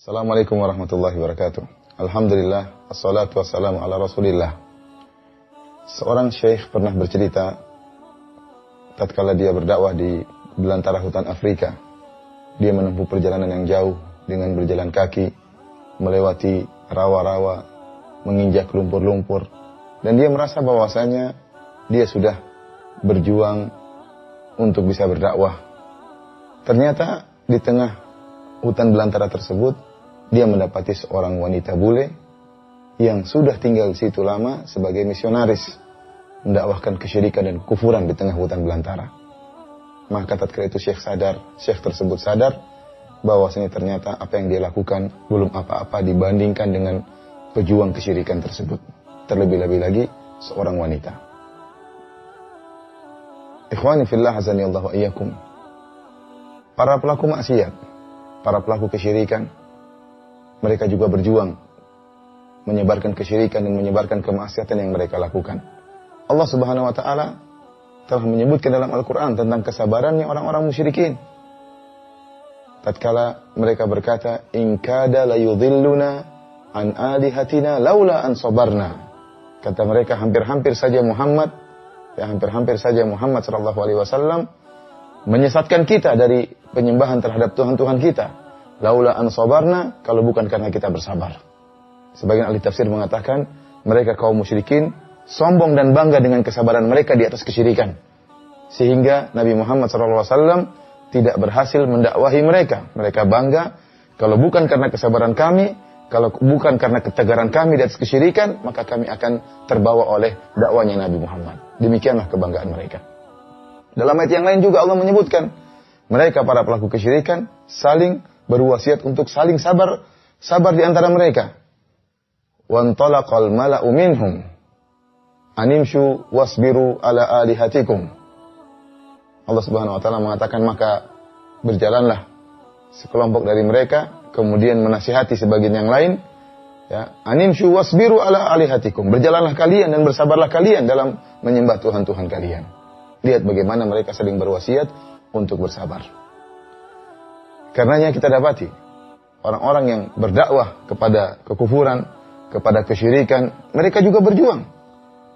Assalamualaikum warahmatullahi wabarakatuh. Alhamdulillah, assalatu wassalamu ala rasulillah. Seorang syekh pernah bercerita tatkala dia berdakwah di belantara hutan Afrika. Dia menempuh perjalanan yang jauh dengan berjalan kaki, melewati rawa-rawa, menginjak lumpur-lumpur, dan dia merasa bahwasanya dia sudah berjuang untuk bisa berdakwah. Ternyata di tengah hutan belantara tersebut, dia mendapati seorang wanita bule yang sudah tinggal di situ lama sebagai misionaris, mendakwahkan kesyirikan dan kufuran di tengah hutan belantara. Maka tatkala itu syekh tersebut sadar bahwasanya ternyata apa yang dia lakukan belum apa-apa dibandingkan dengan pejuang kesyirikan tersebut. Terlebih-lebih lagi seorang wanita. Ikhwani fillah azanillahu wa iyyakum. Para pelaku maksiat, para pelaku kesyirikan, mereka juga berjuang menyebarkan kesyirikan dan menyebarkan kemaksiatan yang mereka lakukan. Allah Subhanahu wa taala telah menyebutkan dalam Al-Qur'an tentang kesabarannya orang-orang musyrikin. Tatkala mereka berkata, "In kada la yudhilluna an alihatina laula an sabarna." Kata mereka, hampir-hampir saja Muhammad sallallahu alaihi wasallam menyesatkan kita dari penyembahan terhadap Tuhan-Tuhan kita. Laula an sabarna, kalau bukan karena kita bersabar. Sebagian ahli tafsir mengatakan mereka kaum musyrikin sombong dan bangga dengan kesabaran mereka di atas kesyirikan, sehingga Nabi Muhammad SAW tidak berhasil mendakwahi mereka. Mereka bangga, kalau bukan karena kesabaran kami, kalau bukan karena ketegaran kami di atas kesyirikan, maka kami akan terbawa oleh dakwanya Nabi Muhammad. Demikianlah kebanggaan mereka. Dalam ayat yang lain juga Allah menyebutkan mereka para pelaku kesyirikan saling berwasiat untuk saling sabar di antara mereka. Wantalaqal mala'u minhum animshu wasbiru ala alihatikum. Allah Subhanahu wa taala mengatakan, maka berjalanlah sekelompok dari mereka kemudian menasihati sebagian yang lain, ya, animshu wasbiru ala alihatikum. Berjalanlah kalian dan bersabarlah kalian dalam menyembah Tuhan-Tuhan kalian. Lihat bagaimana mereka saling berwasiat untuk bersabar. Karenanya kita dapati orang-orang yang berdakwah kepada kekufuran, kepada kesyirikan, mereka juga berjuang.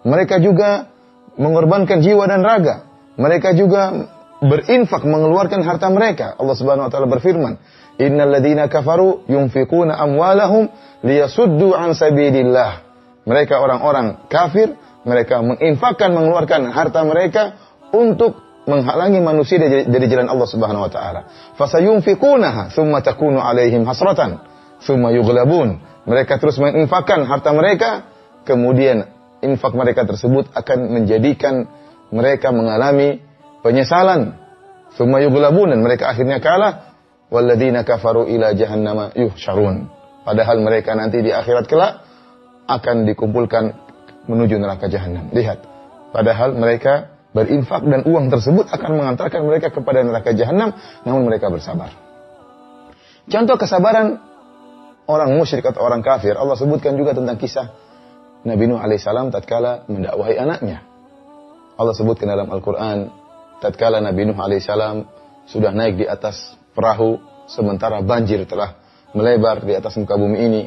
Mereka juga mengorbankan jiwa dan raga. Mereka juga berinfak, mengeluarkan harta mereka. Allah Subhanahu wa taala berfirman, "Innal ladzina kafaru yunfiquna amwalahum liyasuddu an sabilillah." Mereka orang-orang kafir, mereka menginfakkan, mengeluarkan harta mereka untuk menghalangi manusia dari jalan Allah Subhanahu wa taala. Fasayunfiqunaha tsumma takunu alaihim hasratan tsumma yughlabun. Mereka terus menginfakkan harta mereka, kemudian infak mereka tersebut akan menjadikan mereka mengalami penyesalan. Tsumma yughlabun, dan mereka akhirnya kalah. Walladzina kafaru ila jahannama yuhsyarun. Padahal mereka nanti di akhirat kelak akan dikumpulkan menuju neraka jahanam. Lihat, padahal mereka berinfak dan uang tersebut akan mengantarkan mereka kepada neraka jahanam, namun mereka bersabar. Contoh kesabaran orang musyrik atau orang kafir, Allah sebutkan juga tentang kisah Nabi Nuh alaihissalam tatkala mendakwahi anaknya. Allah sebutkan dalam Al-Quran, tatkala Nabi Nuh alaihissalam sudah naik di atas perahu, sementara banjir telah melebar di atas muka bumi ini,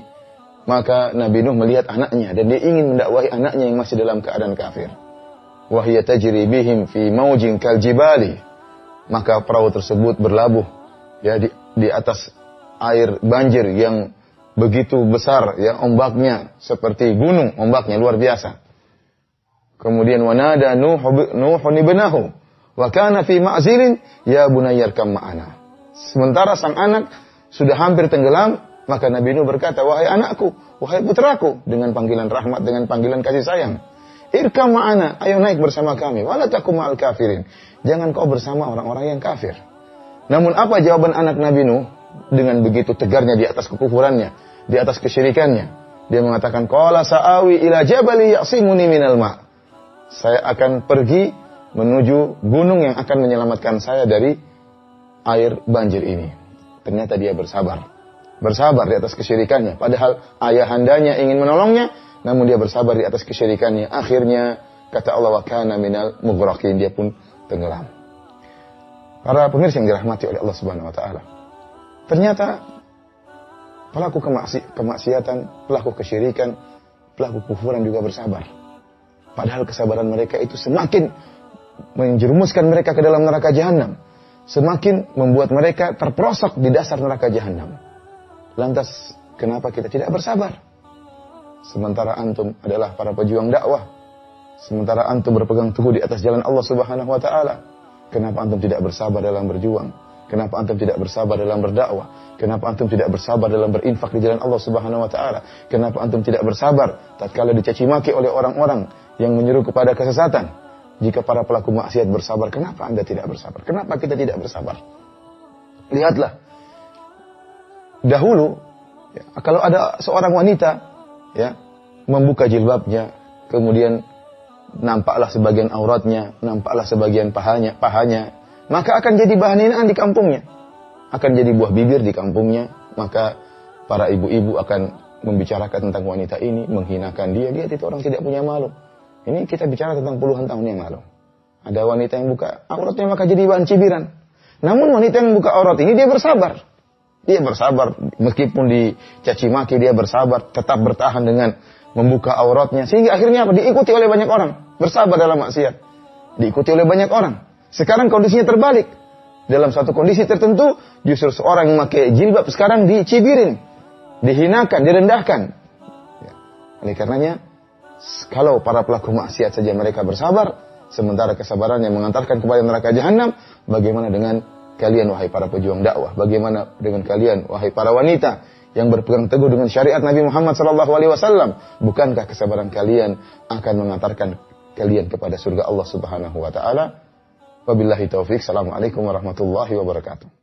maka Nabi Nuh melihat anaknya dan dia ingin mendakwahi anaknya yang masih dalam keadaan kafir. Wahya tajri bihim fi maujin kal jibali. Maka perahu tersebut berlabuh, ya, di atas air banjir yang begitu besar, ya, ombaknya seperti gunung, ombaknya luar biasa. Kemudian wanada Nuhun ibnahu wa kana fi ma'zilin ya bunayyarkam ma'ana. Sementara sang anak sudah hampir tenggelam, maka Nabi Nuh berkata, "Wahai anakku, wahai putraku," dengan panggilan rahmat, dengan panggilan kasih sayang. "Irkam ma'ana, ayo naik bersama kami. Wala takum ma'al kafirin." Jangan kau bersama orang-orang yang kafir. Namun apa jawaban anak Nabi Nuh dengan begitu tegarnya di atas kekufurannya, di atas kesyirikannya? Dia mengatakan, "Qala sa'awi ila jabali ya'simuni minal ma'." Saya akan pergi menuju gunung yang akan menyelamatkan saya dari air banjir ini. Ternyata dia bersabar. Bersabar di atas kesyirikannya. Padahal ayahandanya ingin menolongnya, namun dia bersabar di atas kesyirikannya. Akhirnya, kata Allah, wa kana minal mughraqin, dia pun tenggelam. Para pemirsa yang dirahmati oleh Allah Subhanahu wa taala. Ternyata Pelaku kemaksiatan, pelaku kesyirikan, pelaku kufuran juga bersabar. Padahal kesabaran mereka itu semakin menjerumuskan mereka ke dalam neraka jahanam. Semakin membuat mereka terperosok di dasar neraka jahanam. Lantas, kenapa kita tidak bersabar? Sementara antum adalah para pejuang dakwah. Sementara antum berpegang teguh di atas jalan Allah Subhanahu wa taala. Kenapa antum tidak bersabar dalam berjuang? Kenapa antum tidak bersabar dalam berdakwah? Kenapa antum tidak bersabar dalam berinfak di jalan Allah Subhanahu wa taala? Kenapa antum tidak bersabar tatkala dicaci maki oleh orang-orang yang menyuruh kepada kesesatan? Jika para pelaku maksiat bersabar, kenapa Anda tidak bersabar? Kenapa kita tidak bersabar? Lihatlah. Dahulu, ya, kalau ada seorang wanita ya, membuka jilbabnya, kemudian nampaklah sebagian auratnya, nampaklah sebagian pahanya, maka akan jadi bahan hinaan di kampungnya. Akan jadi buah bibir di kampungnya. Maka para ibu-ibu akan membicarakan tentang wanita ini, menghinakan dia. Dia itu orang tidak punya malu. Ini kita bicara tentang puluhan tahun yang lalu. Ada wanita yang buka auratnya maka jadi bahan cibiran. Namun wanita yang buka aurat ini dia bersabar. Dia bersabar. Meskipun dicaci maki dia bersabar. Tetap bertahan dengan membuka auratnya. Sehingga akhirnya apa? Diikuti oleh banyak orang. Bersabar dalam maksiat. Diikuti oleh banyak orang. Sekarang kondisinya terbalik. Dalam satu kondisi tertentu, justru seorang yang memakai jilbab sekarang dicibirin, dihinakan, direndahkan. Ya. Oleh karenanya, kalau para pelaku maksiat saja mereka bersabar, sementara kesabarannya mengantarkan kepada neraka jahanam, bagaimana dengan kalian wahai para pejuang dakwah? Bagaimana dengan kalian wahai para wanita yang berpegang teguh dengan syariat Nabi Muhammad SAW? Bukankah kesabaran kalian akan mengantarkan kalian kepada surga Allah Subhanahu wa taala? Wabillahi taufik. Assalamualaikum warahmatullahi wabarakatuh.